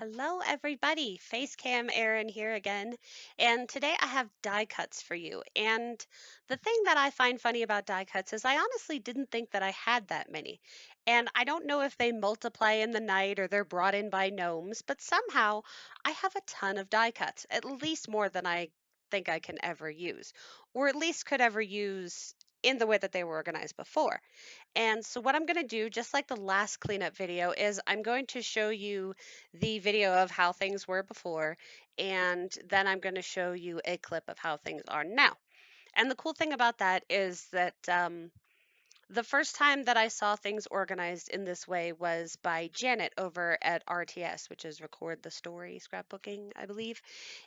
Hello, everybody. Facecam Erin here again. And today I have die cuts for you. And the thing that I find funny about die cuts is I honestly didn't think that I had that many. And I don't know if they multiply in the night or they're brought in by gnomes, but somehow I have a ton of die cuts, at least more than I think I can ever use, or at least could ever use in the way that they were organized before. And so what I'm going to do, just like the last cleanup video, is I'm going to show you the video of how things were before, and then I'm going to show you a clip of how things are now. And the cool thing about that is that the first time that I saw things organized in this way was by Janet over at RTS, which is Record the Story Scrapbooking, I believe.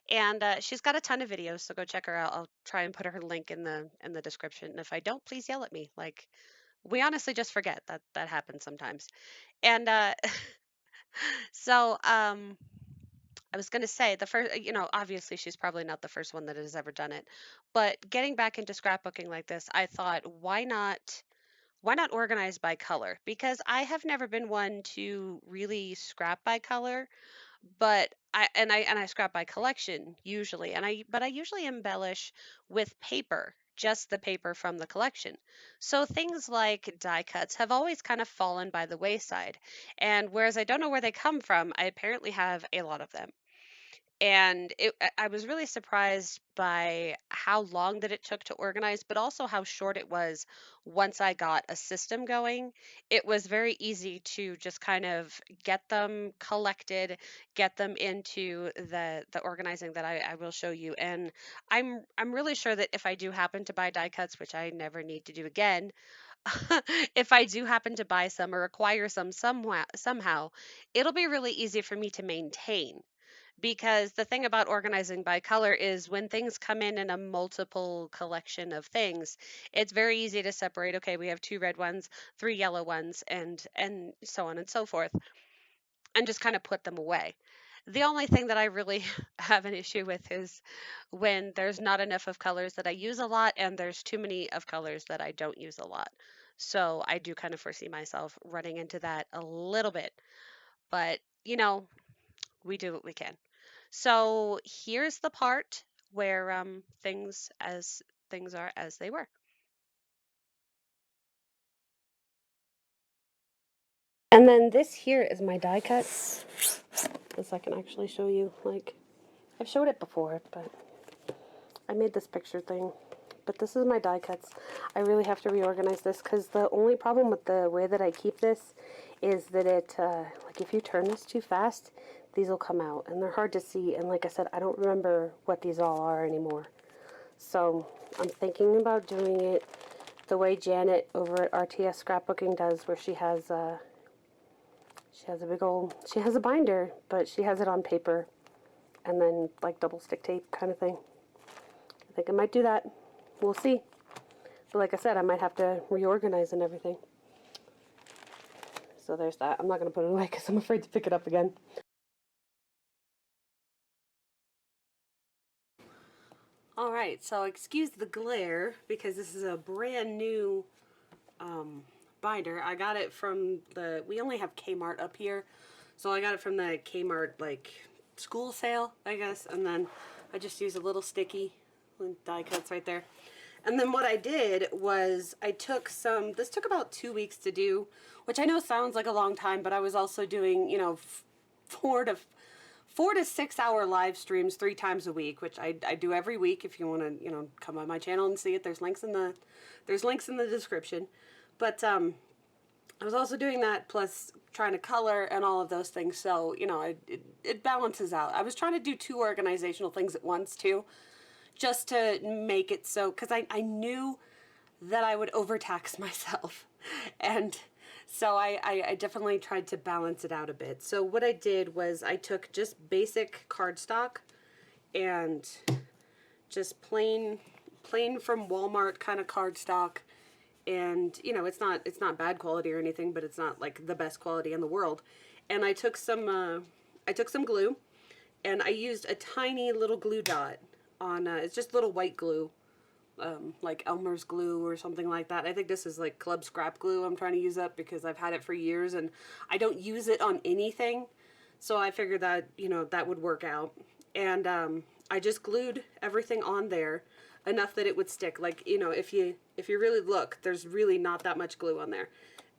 And she's got a ton of videos, so go check her out. I'll try and put her link in the description. And if I don't, please yell at me. Like, we honestly just forget that that happens sometimes. And so I was going to say the first, obviously she's probably not the first one that has ever done it, but getting back into scrapbooking like this, I thought, why not organize by color? Because I have never been one to really scrap by color, but I scrap by collection usually, but I usually embellish with paper, just the paper from the collection. So things like die cuts have always kind of fallen by the wayside, and whereas I don't know where they come from, I apparently have a lot of them. And I was really surprised by how long that it took to organize, but also how short it was once I got a system going. It was very easy to just kind of get them collected, get them into the organizing that I will show you. And I'm really sure that if I do happen to buy die cuts, which I never need to do again, if I do happen to buy some or acquire some somehow, it'll be really easy for me to maintain, because the thing about organizing by color is when things come in a multiple collection of things, it's very easy to separate. Okay, we have two red ones, three yellow ones, and so on and so forth, and just kind of put them away. The only thing that I really have an issue with is when there's not enough of colors that I use a lot and there's too many of colors that I don't use a lot. So I do kind of foresee myself running into that a little bit, but we do what we can. So here's the part where things are as they were. And then this here is my die cut. This I can actually show you. Like, I've showed it before, but I made this picture thing. But this is my die cuts. I really have to reorganize this because the only problem with the way that I keep this is that like if you turn this too fast, these will come out and they're hard to see. And like I said, I don't remember what these all are anymore. So I'm thinking about doing it the way Janet over at RTS Scrapbooking does, where she has a binder, but she has it on paper and then like double stick tape kind of thing. I think I might do that. We'll see. But like I said, I might have to reorganize and everything. So there's that. I'm not going to put it away because I'm afraid to pick it up again. All right, so excuse the glare because this is a brand new binder. I got it from we only have Kmart up here, so I got it from the Kmart like school sale, I guess, and then I just use a little sticky with die cuts right there. And then what I did was I took this took about 2 weeks to do, which I know sounds like a long time, but I was also doing, 4 to 6 hour live streams 3 times a week, which I do every week. If you want to, come on my channel and see it, there's links in the description. But I was also doing that plus trying to color and all of those things. So, it balances out. I was trying to do 2 organizational things at once too, just to make it so, because I knew that I would overtax myself. And so I definitely tried to balance it out a bit. So what I did was I took just basic cardstock and just plain from Walmart kind of cardstock. And it's not bad quality or anything, but it's not like the best quality in the world. And I took some glue, and I used a tiny little glue dot on it's just little white glue, like Elmer's glue or something like that. I think this is like Club Scrap glue I'm trying to use up because I've had it for years and I don't use it on anything. So I figured that, you know, that would work out. And I just glued everything on there enough that it would stick. Like, you know, if you really look, there's really not that much glue on there.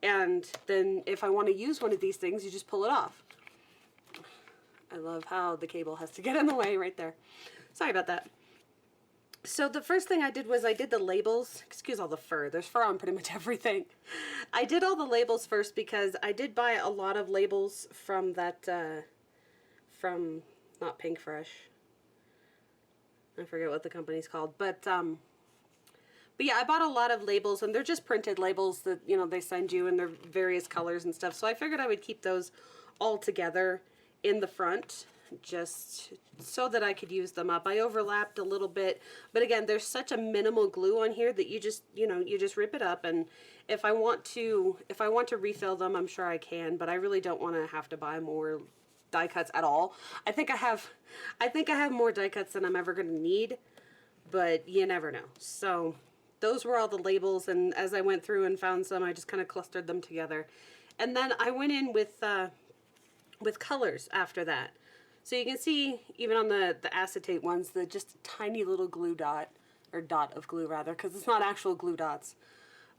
And then if I want to use one of these things, you just pull it off. I love how the cable has to get in the way right there. Sorry about that. So the first thing I did was I did the labels. Excuse all the fur. There's fur on pretty much everything. I did all the labels first because I did buy a lot of labels from that, from, not Pink Fresh. I forget what the company's called. But yeah, I bought a lot of labels, and they're just printed labels that, you know, they send you in their various colors and stuff. So I figured I would keep those all together in the front, just so that I could use them up. I overlapped a little bit, but again, there's such a minimal glue on here that you just, you know, you just rip it up. And if I want to refill them, I'm sure I can, but I really don't want to have to buy more die cuts at all. I think I have more die cuts than I'm ever going to need, but you never know. So those were all the labels, and as I went through and found some, I just kind of clustered them together. And then I went in with colors after that. So you can see, even on the acetate ones, the just tiny little glue dot, or dot of glue rather, because it's not actual glue dots.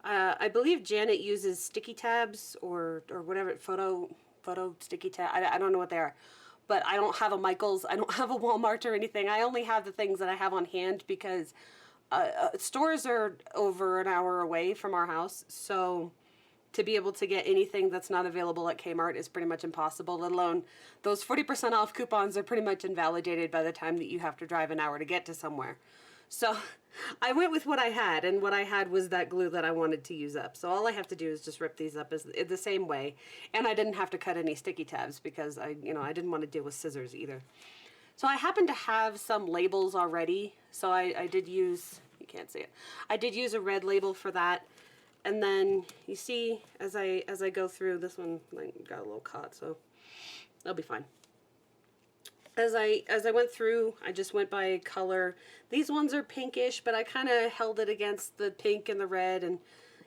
I believe Janet uses sticky tabs or whatever, photo sticky tab. I don't know what they are. But I don't have a Michaels, I don't have a Walmart or anything. I only have the things that I have on hand because stores are over an hour away from our house. So to be able to get anything that's not available at Kmart is pretty much impossible, let alone those 40% off coupons are pretty much invalidated by the time that you have to drive an hour to get to somewhere. So I went with what I had, and what I had was that glue that I wanted to use up. So all I have to do is just rip these up the same way, and I didn't have to cut any sticky tabs because I didn't want to deal with scissors either. So I happen to have some labels already, so I did use, you can't see it, I did use a red label for that. And then you see, as I go through, this one got a little caught, so that'll be fine. As I went through, I just went by color. These ones are pinkish, but I kind of held it against the pink and the red, and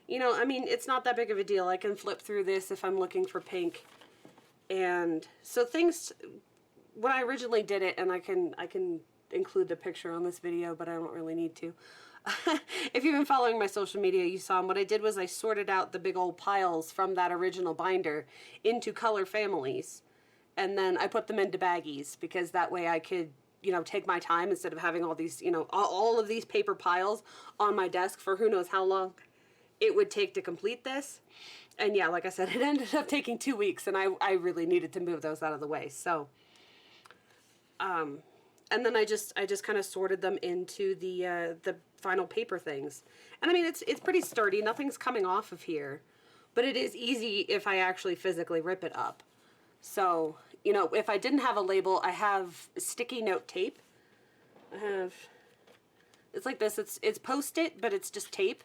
you know, I mean, it's not that big of a deal. I can flip through this if I'm looking for pink. And so things, when I originally did it, and I can include the picture on this video, but I don't really need to. If you've been following my social media, you saw what I did was I sorted out the big old piles from that original binder into color families, and then I put them into baggies because that way I could, you know, take my time instead of having all these, you know, all of these paper piles on my desk for who knows how long it would take to complete this. And yeah, like I said, it ended up taking 2 weeks, and I really needed to move those out of the way. So and then I just kind of sorted them into the final paper things. And I mean, it's pretty sturdy. Nothing's coming off of here, but it is easy if I actually physically rip it up. So, you know, if I didn't have a label, I have sticky note tape. It's like this. It's Post-it, but it's just tape.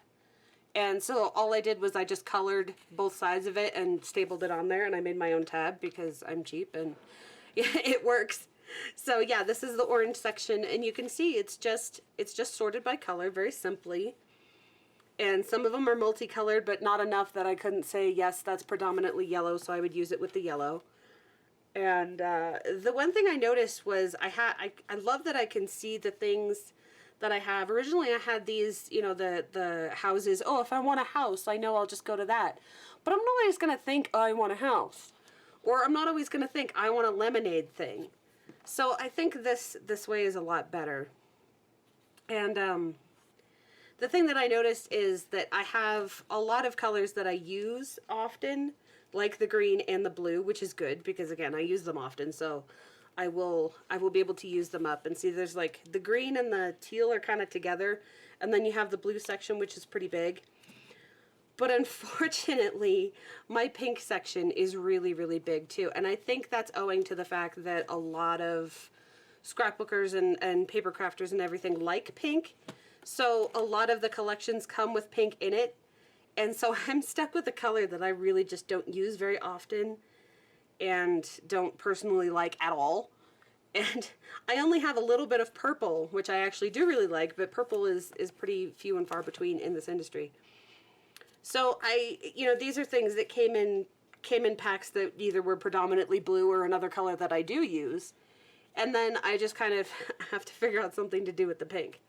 And so all I did was I just colored both sides of it and stapled it on there, and I made my own tab because I'm cheap and it works. So yeah, this is the orange section, and you can see it's just sorted by color very simply. And some of them are multicolored, but not enough that I couldn't say, yes, that's predominantly yellow, so I would use it with the yellow. And the one thing I noticed was I love that I can see the things that I have. Originally I had these, you know, the houses. Oh, if I want a house, I know I'll just go to that. But I'm not always going to think, oh, I want a house. Or I'm not always going to think, I want a lemonade thing. So I think this way is a lot better. And the thing that I noticed is that I have a lot of colors that I use often, like the green and the blue, which is good because again, I use them often, so I will be able to use them up. And see, there's like the green and the teal are kind of together, and then you have the blue section, which is pretty big. But unfortunately, my pink section is really, really big too. And I think that's owing to the fact that a lot of scrapbookers and paper crafters and everything like pink. So a lot of the collections come with pink in it. And so I'm stuck with a color that I really just don't use very often and don't personally like at all. And I only have a little bit of purple, which I actually do really like, but purple is pretty few and far between in this industry. So you know, these are things that came came in packs that either were predominantly blue or another color that I do use. And then I just kind of have to figure out something to do with the pink.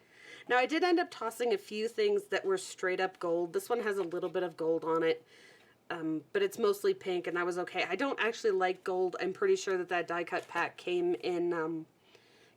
Now, I did end up tossing a few things that were straight up gold. This one has a little bit of gold on it, but it's mostly pink, and that was okay. I don't actually like gold. I'm pretty sure that that die cut pack came in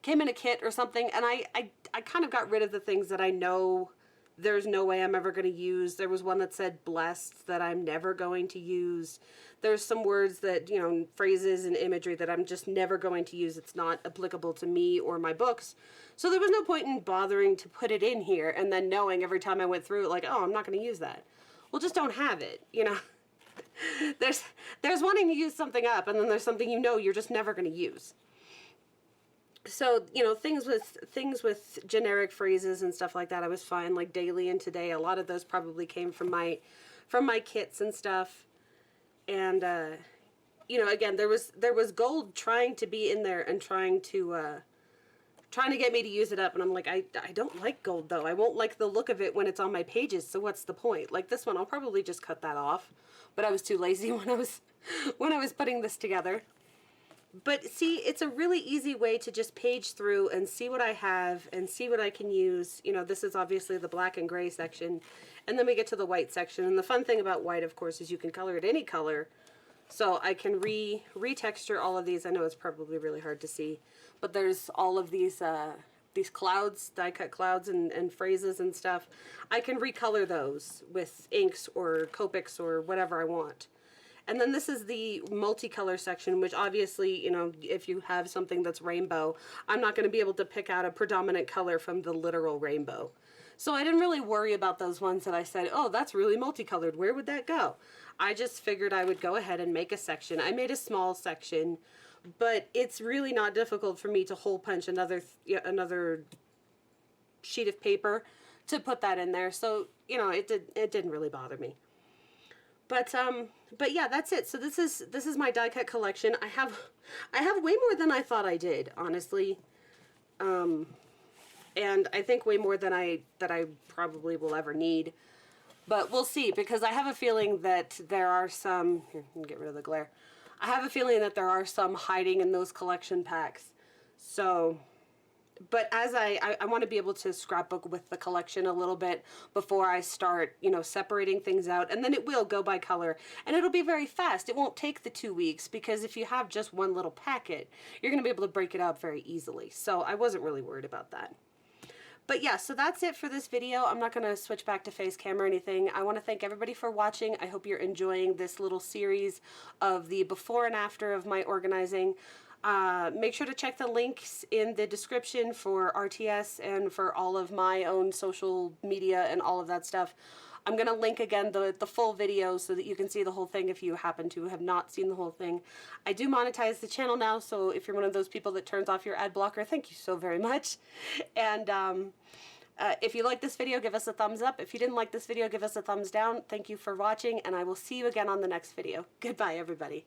a kit or something, and I kind of got rid of the things that I know there's no way I'm ever going to use. There was one that said blessed that I'm never going to use. There's some words that, you know, phrases and imagery that I'm just never going to use. It's not applicable to me or my books. So there was no point in bothering to put it in here and then knowing every time I went through it, like, oh, I'm not going to use that. Well, just don't have it, you know. There's wanting to use something up, and then there's something you know you're just never going to use. So, you know, things with generic phrases and stuff like that, I was fine. Like daily and today, a lot of those probably came from my kits and stuff. And you know, again, there was gold trying to be in there and trying to get me to use it up, and I'm like, I don't like gold though. I won't like the look of it when it's on my pages. So what's the point? Like this one, I'll probably just cut that off. But I was too lazy when I was putting this together. But see, it's a really easy way to just page through and see what I have and see what I can use. You know, this is obviously the black and gray section, and then we get to the white section. And the fun thing about white, of course, is you can color it any color. So I can retexture all of these. I know it's probably really hard to see, but there's all of these clouds, die cut clouds and phrases and stuff. I can recolor those with inks or Copics or whatever I want. And then this is the multicolor section, which obviously, you know, if you have something that's rainbow, I'm not going to be able to pick out a predominant color from the literal rainbow. So I didn't really worry about those ones that I said, oh, that's really multicolored. Where would that go? I just figured I would go ahead and make a section. I made a small section, but it's really not difficult for me to hole punch another sheet of paper to put that in there. So, you know, it didn't really bother me. But yeah, that's it. So this is my die cut collection. I have way more than I thought I did, honestly. And I think way more than I probably will ever need. But we'll see, because I have a feeling that there are some, here, let me get rid of the glare. I have a feeling that there are some hiding in those collection packs. So, but as I want to be able to scrapbook with the collection a little bit before I start, you know, separating things out, and then it will go by color, and it'll be very fast. It won't take the 2 weeks, because if you have just one little packet, you're going to be able to break it up very easily. So I wasn't really worried about that. But yeah, so that's it for this video. I'm not going to switch back to face cam or anything. I want to thank everybody for watching. I hope you're enjoying this little series of the before and after of my organizing. Make sure to check the links in the description for RTS and for all of my own social media and all of that stuff. I'm going to link again the full video so that you can see the whole thing if you happen to have not seen the whole thing. I do monetize the channel now, so if you're one of those people that turns off your ad blocker, thank you so very much. And if you like this video, give us a thumbs up. If you didn't like this video, give us a thumbs down. Thank you for watching, and I will see you again on the next video. Goodbye, everybody.